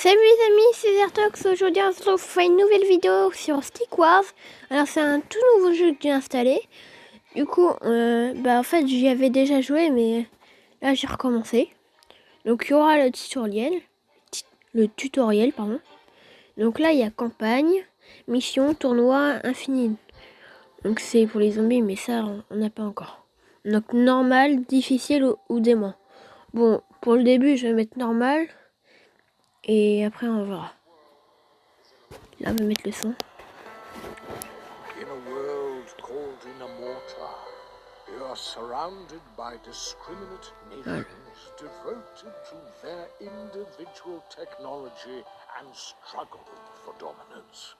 Salut les amis, c'est Zertox. Aujourd'hui on se retrouve pour faire une nouvelle vidéo sur Stick Wars. Alors c'est un tout nouveau jeu que j'ai installé. Du coup, en fait j'y avais déjà joué mais là j'ai recommencé. Donc il y aura le tutoriel pardon. Donc là il y a campagne, mission, tournoi, infini. Donc c'est pour les zombies mais ça on n'a pas encore. Donc normal, difficile ou dément. Bon, pour le début je vais mettre normal et après on verra. Là on va mettre le son. In a world called Inamorta, we are surrounded by discriminate nations devoted to their individual technology and struggle for dominance.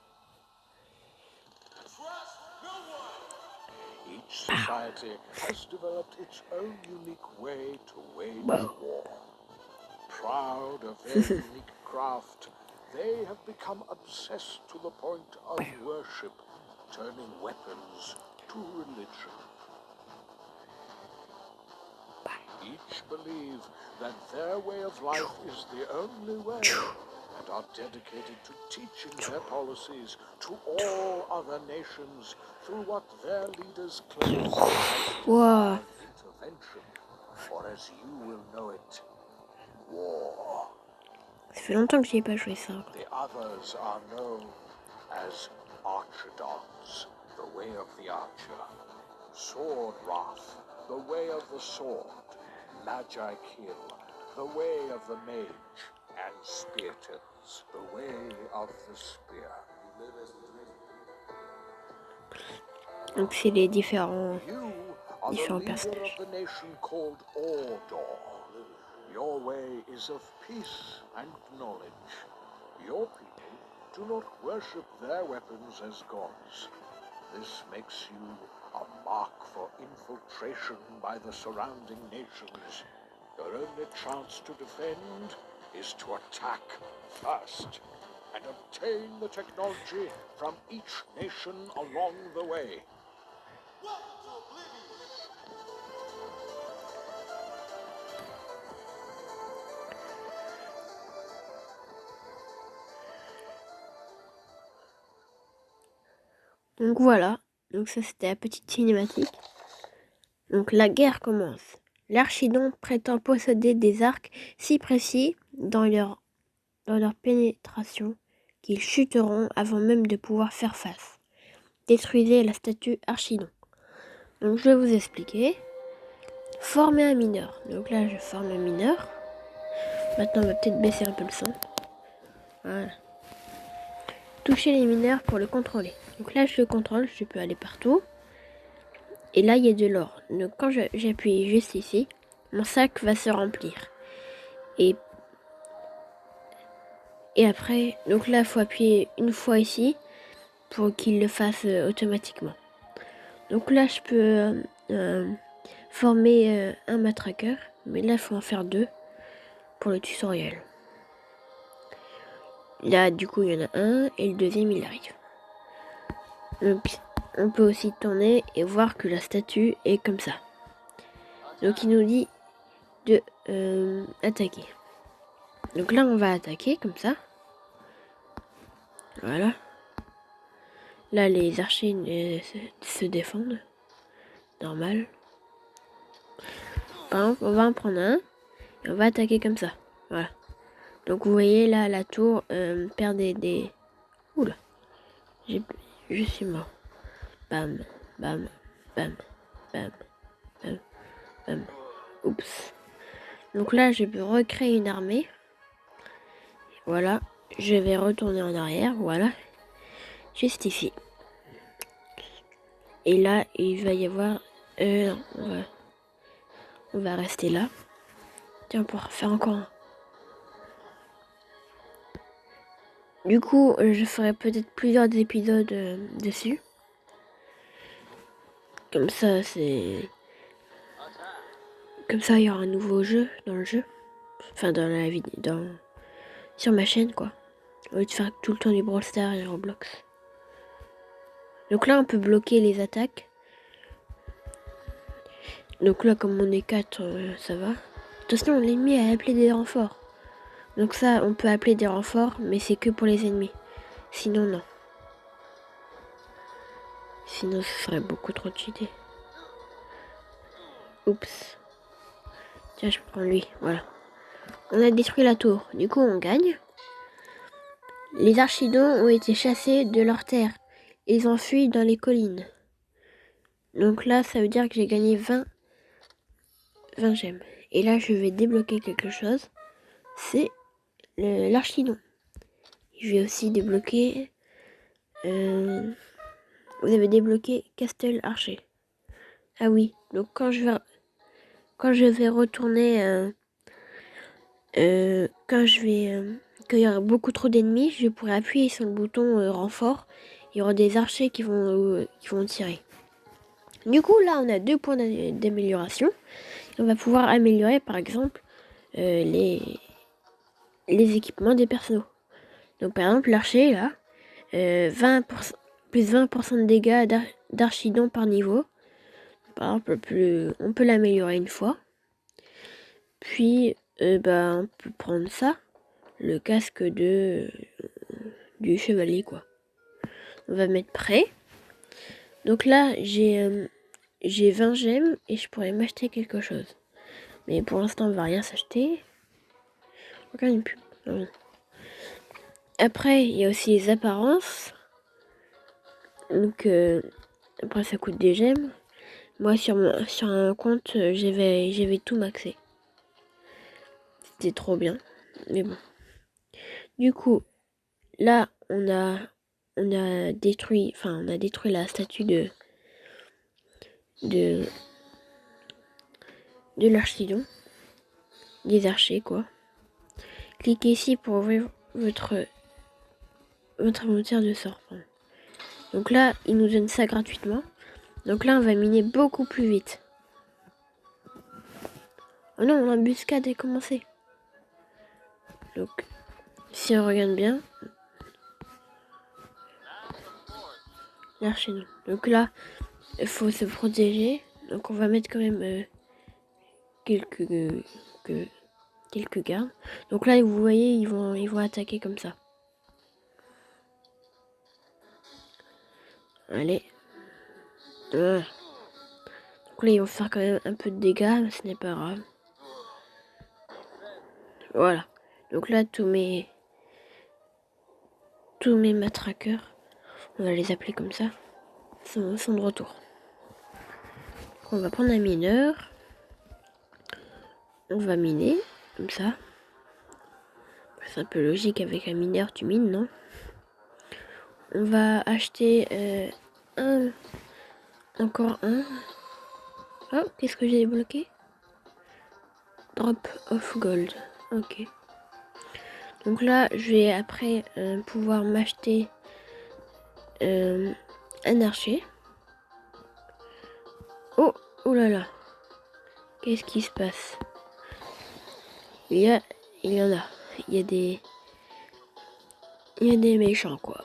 Each society has developed its own unique way to wage war. Proud of their unique craft, they have become obsessed to the point of worship, turning weapons to religion. Each believe that their way of life is the only way and are dedicated to teaching their policies to all other nations through what their leaders claim as divine intervention, or as you will know it, war. Ça fait longtemps que j'y ai pas joué ça. The others are known as Archidons, the way of the archer, Sword Wrath, the way of the sword, Magi Kill, the way of the mage, and Speartons, the way of the spear. Donc c'est les différents You are the leader personnages. of the nation called Ordor. Your way is of peace and knowledge. Your people do not worship their weapons as gods. This makes you a mark for infiltration by the surrounding nations. Your only chance to defend is to attack first and obtain the technology from each nation along the way. Donc voilà, donc ça c'était la petite cinématique. Donc la guerre commence. L'Archidon prétend posséder des arcs si précis dans leur pénétration qu'ils chuteront avant même de pouvoir faire face. Détruisez la statue Archidon. Donc je vais vous expliquer. Former un mineur. Donc là je forme un mineur. Maintenant on va peut-être baisser un peu le son. Voilà. Toucher les mineurs pour le contrôler. Donc là je le contrôle, je peux aller partout. Et là il y a de l'or. Donc quand j'appuie juste ici, mon sac va se remplir. Et après, donc là il faut appuyer une fois ici pour qu'il le fasse automatiquement. Donc là je peux former un matraqueur. Mais là il faut en faire 2 pour le tutoriel. Là du coup il y en a un et le deuxième il arrive. Donc on peut aussi tourner et voir que la statue est comme ça. Donc il nous dit de attaquer. Donc là on va attaquer comme ça. Voilà. Là les archers se défendent. Normal. Par exemple on va en prendre un et on va attaquer comme ça. Voilà. Donc vous voyez là la tour perd des... Oula. Je suis mort. Bam, bam, bam, bam, bam, bam. Oups. Donc là, je peux recréer une armée. Voilà. Je vais retourner en arrière. Voilà. Justifie. Et là, il va y avoir... on va rester là. Tiens, on pourra faire encore un. Du coup, je ferai peut-être plusieurs épisodes dessus. Comme ça, c'est... Comme ça, il y aura un nouveau jeu dans le jeu. Enfin, dans la vidéo... Sur ma chaîne, quoi. Au lieu de faire tout le temps du Brawl Stars et Roblox. Donc là, on peut bloquer les attaques. Donc là, comme on est 4, ça va. Attention, l'ennemi a appelé des renforts. Donc ça, on peut appeler des renforts, mais c'est que pour les ennemis. Sinon, non. Sinon, ce serait beaucoup trop cheaté. Oups. Tiens, je prends lui, voilà. On a détruit la tour, du coup on gagne. Les archidons ont été chassés de leur terre. Ils ont fui dans les collines. Donc là, ça veut dire que j'ai gagné 20 gemmes. Et là, je vais débloquer quelque chose. C'est l'archidon. Je vais aussi débloquer... vous avez débloqué Castle Archer. Ah oui, donc quand je vais retourner... quand il y aura beaucoup trop d'ennemis, je pourrai appuyer sur le bouton renfort. Il y aura des archers qui vont tirer. Du coup, là, on a 2 points d'amélioration. On va pouvoir améliorer, par exemple, les équipements des personnages. Donc, par exemple, l'archer, là, 20%, plus 20% de dégâts d'archidon par niveau. Par exemple, on peut l'améliorer une fois. Puis, on peut prendre ça, le casque du chevalier, quoi. On va mettre prêt. Donc là, j'ai 20 gemmes et je pourrais m'acheter quelque chose. Mais pour l'instant, on va rien s'acheter. Regarde une pub. Après, il y a aussi les apparences. Donc, après, ça coûte des gemmes. Moi, sur un compte, j'avais tout maxé. C'était trop bien. Mais bon. Du coup, là, on a détruit la statue de l'archidon. Des archers, quoi. Cliquez ici pour ouvrir votre moteur de sort. Donc là, il nous donne ça gratuitement. Donc là, on va miner beaucoup plus vite. Oh non, l'embuscade est commencée. Donc, si on regarde bien, l'archer. Donc là, il faut se protéger. Donc on va mettre quand même quelques gardes. Donc là, vous voyez, ils vont attaquer comme ça. Allez. Donc là, ils vont faire quand même un peu de dégâts, mais ce n'est pas grave. Voilà. Donc là, tous mes matraqueurs, on va les appeler comme ça, sont de retour. Donc on va prendre un mineur. On va miner, comme ça. C'est un peu logique, avec un mineur, tu mines, non? On va acheter encore un. Oh, qu'est-ce que j'ai débloqué? Drop of gold. Ok. Donc là, je vais après pouvoir m'acheter un archer. Oh, oh là là. Qu'est-ce qui se passe? Il y en a. Il y a des méchants, quoi.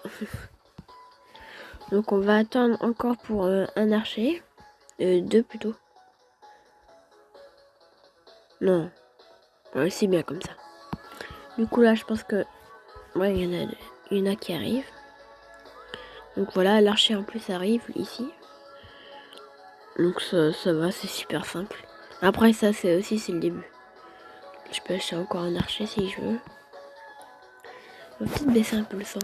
Donc on va attendre encore pour un archer. 2 plutôt. Non. Ouais, c'est bien comme ça. Du coup là, je pense que... Ouais, il y en a qui arrivent. Donc voilà, l'archer en plus arrive ici. Donc ça va, c'est super simple. Après ça, c'est le début. Je peux acheter encore un archer si je veux. On va peut-être baisser un peu le son.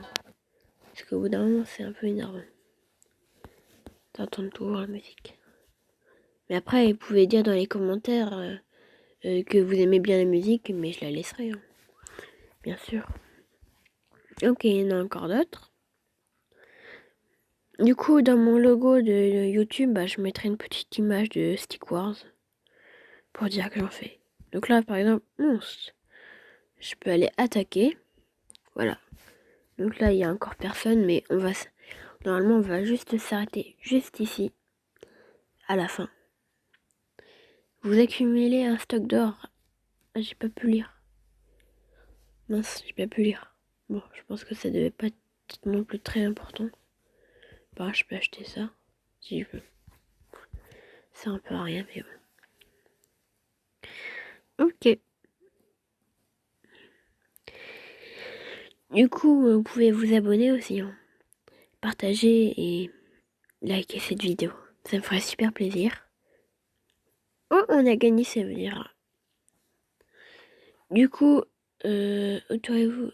Parce qu'au bout d'un moment, c'est un peu énervant. T'entends toujours la musique. Mais après, vous pouvez dire dans les commentaires que vous aimez bien la musique, mais je la laisserai. Hein. Bien sûr. Ok, il y en a encore d'autres. Du coup, dans mon logo de YouTube, je mettrai une petite image de Stick Wars pour dire que j'en fais. Donc là, par exemple, monstre. Je peux aller attaquer. Voilà. Donc là, il n'y a encore personne, mais normalement, on va juste s'arrêter juste ici, à la fin. Vous accumulez un stock d'or. Ah, j'ai pas pu lire. Mince, j'ai pas pu lire. Bon, je pense que ça devait pas être non plus très important. Je peux acheter ça, si je veux. C'est un peu à rien, mais bon. Ok. Du coup, vous pouvez vous abonner aussi, hein. Partager et liker cette vidéo. Ça me ferait super plaisir. Oh, on a gagné, ça veut dire. Du coup, autorisez-vous.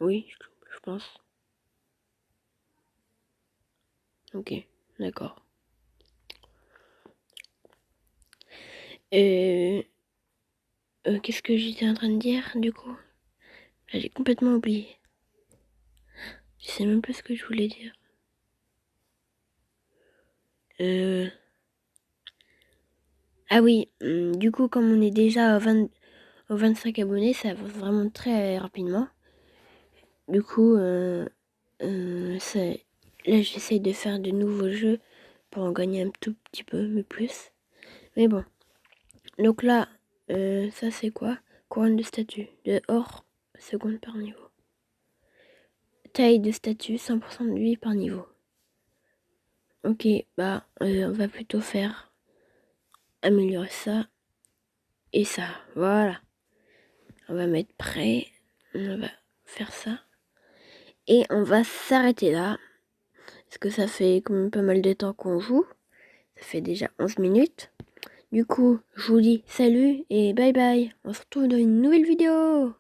Oui, je pense. Ok, d'accord. Qu'est-ce que j'étais en train de dire, du coup? Là, j'ai complètement oublié. Je sais même pas ce que je voulais dire. Ah oui, du coup, comme on est déjà aux 25 abonnés, ça avance vraiment très rapidement. Du coup, là, j'essaye de faire de nouveaux jeux pour en gagner un tout petit peu, mais plus. Mais bon. Donc là, ça c'est quoi? Couronne de statue. De or, seconde par niveau. Taille de statue, 100% de vie par niveau. Ok, bah, on va plutôt faire améliorer ça et ça. Voilà. On va mettre prêt. On va faire ça. Et on va s'arrêter là. Parce que ça fait quand même pas mal de temps qu'on joue. Ça fait déjà 11 minutes. Du coup, je vous dis salut et bye bye. On se retrouve dans une nouvelle vidéo.